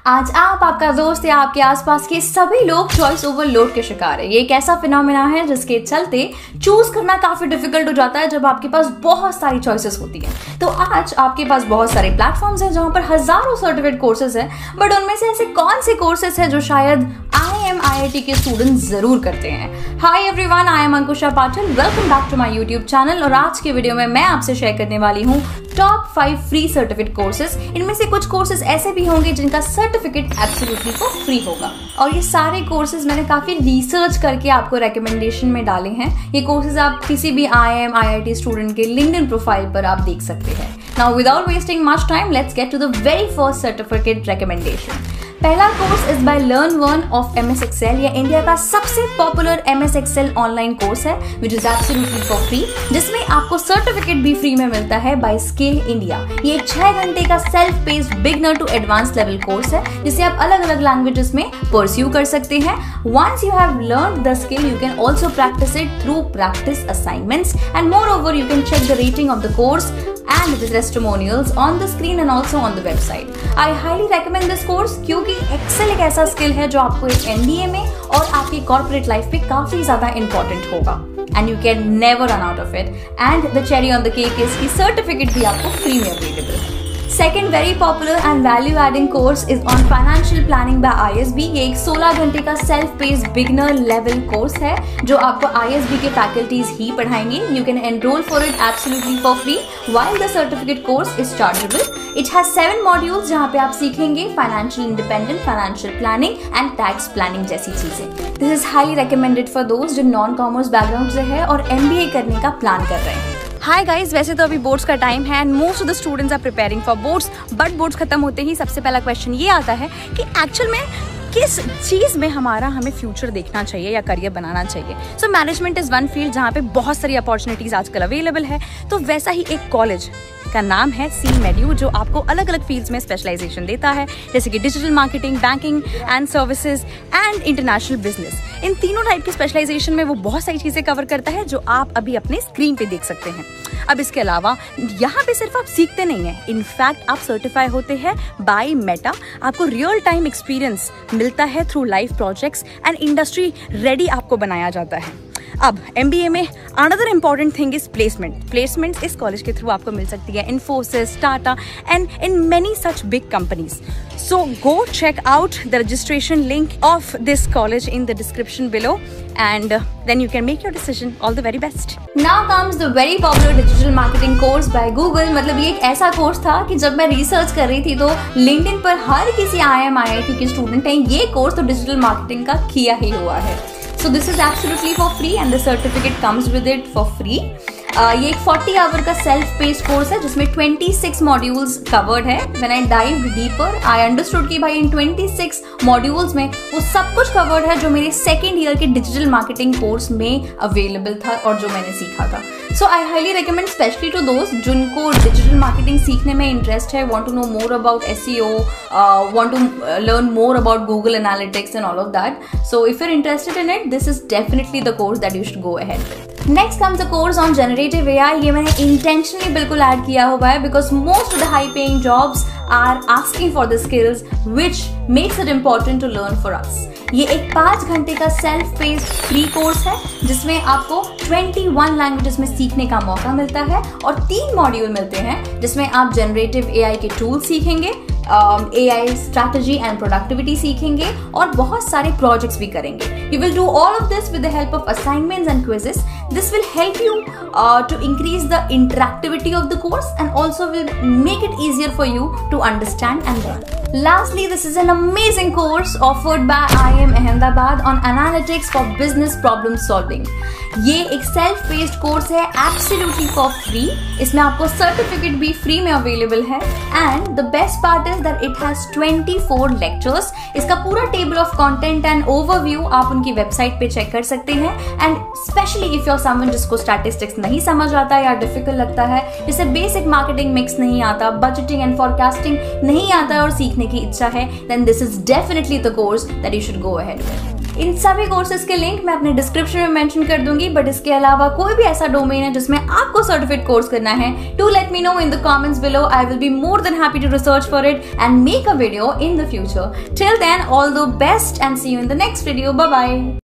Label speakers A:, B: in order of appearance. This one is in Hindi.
A: आज आप, आपका दोस्त या आपके आसपास के सभी लोग चॉइस ओवरलोड के शिकार है। ये एक ऐसा फिनोमेना है जिसके चलते चूज करना काफी डिफिकल्ट हो जाता है जब आपके पास बहुत सारी चॉइसेस होती हैं। तो आज आपके पास बहुत सारे प्लेटफॉर्म्स हैं जहां पर हजारों सर्टिफिकेट कोर्सेज हैं, बट उनमें से ऐसे कौन से कोर्सेज हैं जो शायद IIT के स्टूडेंट्स जरूर करते हैं। Hi everyone, I am Ankusha Patil, welcome back to my YouTube channel. और आज के वीडियो में मैं आपसे शेयर करने वाली हूँ टॉप 5 फ्री सर्टिफिकेट कोर्सेज। इनमें से कुछ कोर्सेज ऐसे भी होंगे जिनका सर्टिफिकेट एब्सोल्युटली फॉर फ्री होगा, और ये सारे कोर्सेज मैंने काफी रिसर्च करके आपको रिकमेंडेशन में डाले हैं। ये कोर्सेज आप किसी भी IIT स्टूडेंट के लिंक्डइन प्रोफाइल पर आप देख सकते हैं। Now without wasting much time, let's get to the very first certificate recommendation. पहला कोर्स इज बाय लर्न1 ऑफ MS Excel। ये इंडिया का सबसे popular MS Excel online course है which is absolutely for free, जिसमें आपको सर्टिफिकेट भी फ्री में मिलता है बाय स्किल इंडिया। ये 6 घंटे का self paced beginner to advance level course है जिसे आप अलग अलग लैंग्वेजेस में परस्यू कर सकते हैं। Once you have learned the skill, you can also practice it through practice assignments, and more over you can check the rating of the course and the testimonials on the screen and also on the website. I highly recommend this course क्योंकि Excel एक ऐसा स्किल है जो आपको एक MBA में और आपकी कॉर्पोरेट लाइफ पे काफी ज्यादा इंपॉर्टेंट होगा, and you can never run out of it. And the cherry on the cake is कि सर्टिफिकेट भी आपको फ्री में अवेलेबल है। Second very popular and value adding course is on financial planning bye ISB। ये एक 16 घंटे का self paced beginner level course है जो आपको ISB के फैकल्टीज ही पढ़ाएंगे। You can enrol for it absolutely for free while the certificate course is chargeable. It has 7 modules जहां पे आप सीखेंगे financial independent, financial planning and tax planning जैसी चीजें। This is highly recommended for दोस्त जो नॉन कॉमर्स बैकग्राउंड से है और MBA करने का प्लान कर रहे हैं। हाय गाइस, वैसे तो अभी बोर्ड्स का टाइम है and most of the students are preparing for boards, but boards खत्म होते ही सबसे पहला क्वेश्चन ये आता है कि एक्चुअल में किस चीज़ में हमें फ्यूचर देखना चाहिए या करियर बनाना चाहिए। So management is one field जहाँ पे बहुत सारी अपॉर्चुनिटीज़ आजकल अवेलेबल है। तो वैसा ही एक कॉलेज का नाम है CMEDU जो आपको अलग अलग फील्ड्स में स्पेशलाइजेशन देता है, जैसे कि digital marketing, banking and services and international business. इन तीनों टाइप की स्पेशलाइजेशन में वो बहुत सारी चीज़ें कवर करता है जो आप अभी अपने स्क्रीन पे देख सकते हैं। अब इसके अलावा यहाँ पे सिर्फ आप सीखते नहीं हैं, इनफैक्ट आप सर्टिफाई होते हैं बाय मेटा। आपको रियल टाइम एक्सपीरियंस मिलता है through live projects and industry ready आपको बनाया जाता है। अब MBA में another important thing is placement इस कॉलेज के थ्रू आपको मिल सकती है Infosys, Tata and in many such big companies. So go check out the registration link of this college in the description below and then you can make your decision. All the very best. Now comes the very popular digital marketing course by Google। मतलब ये एक ऐसा कोर्स था कि जब मैं रिसर्च कर रही थी तो लिंक्डइन पर हर किसी IIT के स्टूडेंट ने ये कोर्स तो डिजिटल मार्केटिंग का किया ही हुआ है। So this is absolutely for free and the certificate comes with it for free. ये एक 40 आवर का सेल्फ पेस्ड कोर्स है जिसमें 26 मॉड्यूल्स कवर्ड है। When I dived deeper, I understood कि भाई इन 26 मॉड्यूल्स में वो सब कुछ कवर्ड है जो मेरे सेकेंड ईयर के डिजिटल मार्केटिंग कोर्स में अवेलेबल था और जो मैंने सीखा था। So I highly recommend specially to दोस्त जिनको डिजिटल मार्केटिंग सीखने में इंटरेस्ट है, want to know more about SEO, want to learn more about Google analytics and all of that. So if you are interested in it, this is definitely the course that you should go ahead with. Next comes the course on generative AI। ये मैंने इंटेंशनली बिल्कुल ऐड किया हुआ है because most of the high paying jobs are asking for the skills which makes it important to learn for us. ये एक 5 घंटे का सेल्फ पेस्ड फ्री कोर्स है जिसमें आपको 21 लैंग्वेजेस में सीखने का मौका मिलता है और 3 मॉड्यूल मिलते हैं जिसमें आप जनरेटिव AI के टूल सीखेंगे, AI स्ट्रैटेजी एंड प्रोडक्टिविटी सीखेंगे और बहुत सारे प्रोजेक्ट्स भी करेंगे। You will do all of this with the help of assignments and quizzes. This will help you to increase the interactivity of the course and also will make it easier for you to understand and learn. Lastly, this is an amazing course offered by IIM Ahmedabad on analytics for business problem solving. ये एक सेल्फ पेस्ड कोर्स है एब्सोल्युटली फॉर फ्री। इसमें आपको सर्टिफिकेट भी फ्री में अवेलेबल है and the best part is that it has 24 lectures. इसका पूरा table of content and overview आप उनकी वेबसाइट पे चेक कर सकते हैं। And specially if you are someone जिसको स्टैटिस्टिक्स नहीं समझ आता या डिफिकल्ट लगता है, जिसे बेसिक मार्केटिंग मिक्स नहीं आता, बजटिंग एंड फॉरकास्टिंग नहीं आता और सीखने की इच्छा है, then this is definitely the course that you should go ahead with. इन सभी कोर्सेज के लिंक मैं अपने डिस्क्रिप्शन में मेंशन कर दूंगी। बट इसके अलावा कोई भी ऐसा डोमेन है जिसमें आपको सर्टिफिकेट कोर्स करना है, to let me know in the comments below. I will be more than happy to research for it and make a video in the future. Till then, all the best and see you in the next video. Bye bye.